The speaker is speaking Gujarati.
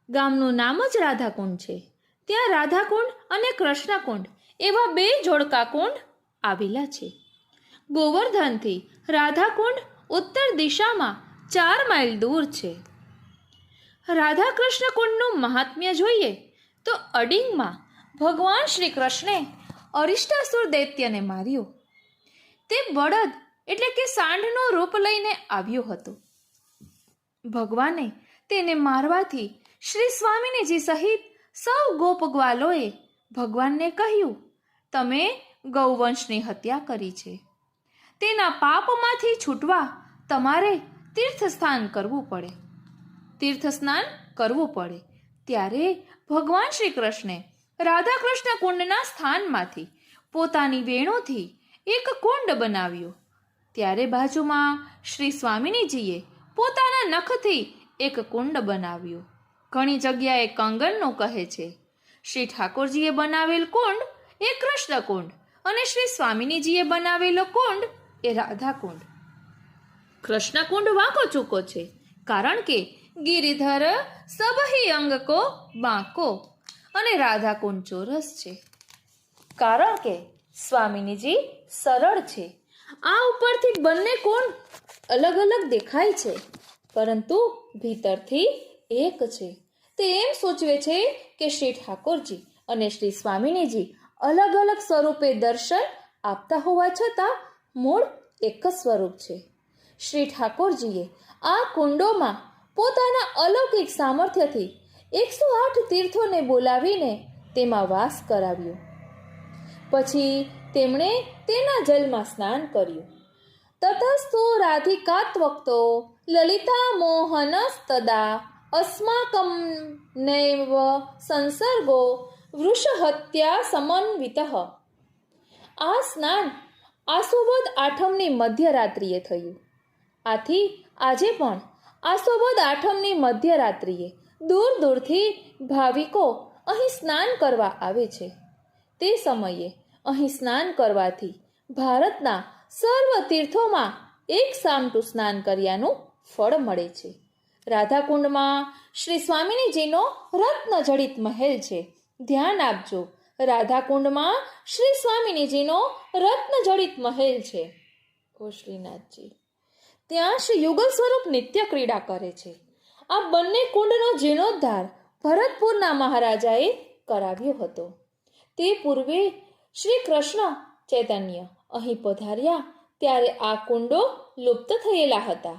ગામનું નામ જ રાધાકુંડ છે. ત્યાં રાધાકુંડ અને કૃષ્ણકુંડ એવા બે જોડકા કુંડ આવેલા છે. ગોવર્ધનથી રાધાકુંડ ઉત્તર દિશામાં 4 માઇલ દૂર છે. રાધા કૃષ્ણ કુંડનું મહાત્મ્ય જોઈએ તો અડિંગમાં ભગવાન શ્રી કૃષ્ણે અરિષ્ટાસુર દૈત્યને માર્યો. તે બળદ એટલે કે સાંઢનું રૂપ લઈને આવ્યો હતો. ભગવાને તેને મારવાથી શ્રી સ્વામિનીજી સહિત સૌ ગોપગ્વાલોએ ભગવાનને કહ્યું, તમે ગૌવંશની હત્યા કરી છે. તેના પાપમાંથી છૂટવા તમારે તીર્થસ્નાન કરવું પડે. ત્યારે ભગવાન શ્રી કૃષ્ણે રાધા કૃષ્ણ કુંડના સ્થાનમાંથી પોતાની વેણુથી એક કુંડ બનાવ્યો. ત્યારે બાજુમાં શ્રી સ્વામિનીજીએ પોતાના નખથી એક કુંડ બનાવ્યો. ઘણી જગ્યાએ કંગનનું કહે છે. શ્રી ઠાકોરજીએ બનાવેલ કુંડ એ કૃષ્ણ કુંડ અને શ્રી સ્વામિનીજીએ બનાવેલો કુંડ એ રાધા કુંડ. કૃષ્ણ કુંડ વાંકો ચૂકો છે, કારણ કે ગિરિધર સબહી અંગ કો બાંકો, અને રાધા કુંડ ચોરસ છે, કારણ કે સ્વામિનીજી સરળ છે. આ ઉપરથી બંને કુંડ અલગ અલગ દેખાય છે, પરંતુ ભીતરથી એક છે. તે એમ સૂચવે છે કે શ્રી ઠાકોરજી અને શ્રી સ્વામિનીજી અલગ અલગ સ્વરૂપે દર્શન આપતા હોવા છતાં મૂળ એક જ સ્વરૂપ છે. શ્રી ઠાકોરજીએ આ કુંડોમાં પોતાના અલૌકિક સામર્થ્યથી 108 તીર્થોને બોલાવીને તેમાં વાસ કરાવ્યો. પછી તેમણે તેના જલમાં સ્નાન કર્યું. તતસ્તુ રાધિકાત્વક્તો લલિતા મોહનસ્તદા અસ્માકં નૈવ સંસર્ગો વૃષહત્યા સમન્વિતઃ. આ સ્નાન આસોબદ આઠમની મધ્યરાત્રિએ થયું. આથી આજે પણ આસોબદ આઠમની મધ્યરાત્રિએ દૂર દૂરથી ભાવિકો અહીં સ્નાન કરવા આવે છે. તે સમયે અહીં સ્નાન કરવાથી ભારતના સર્વ તીર્થોમાં એક સામટું સ્નાન કર્યાનું ફળ મળે છે. રાધાકુંડમાં શ્રી સ્વામિનીજીનો રત્નજડિત મહેલ છે. ધ્યાન આપજો, રાધાકુંડમાં શ્રી સ્વામિનીજીનો રત્નજડિત મહેલ છે. ઓ શ્રીનાથજી, ત્યાં શ્રી યુગલ સ્વરૂપ નિત્ય ક્રીડા કરે છે. આ બંને કુંડનો જીર્ણોદ્ધાર ભરતપુરના મહારાજાએ કરાવ્યો હતો. તે પૂર્વે શ્રી કૃષ્ણ ચૈતન્ય અહીં પધાર્યા ત્યારે આ કુંડો લુપ્ત થયેલા હતા.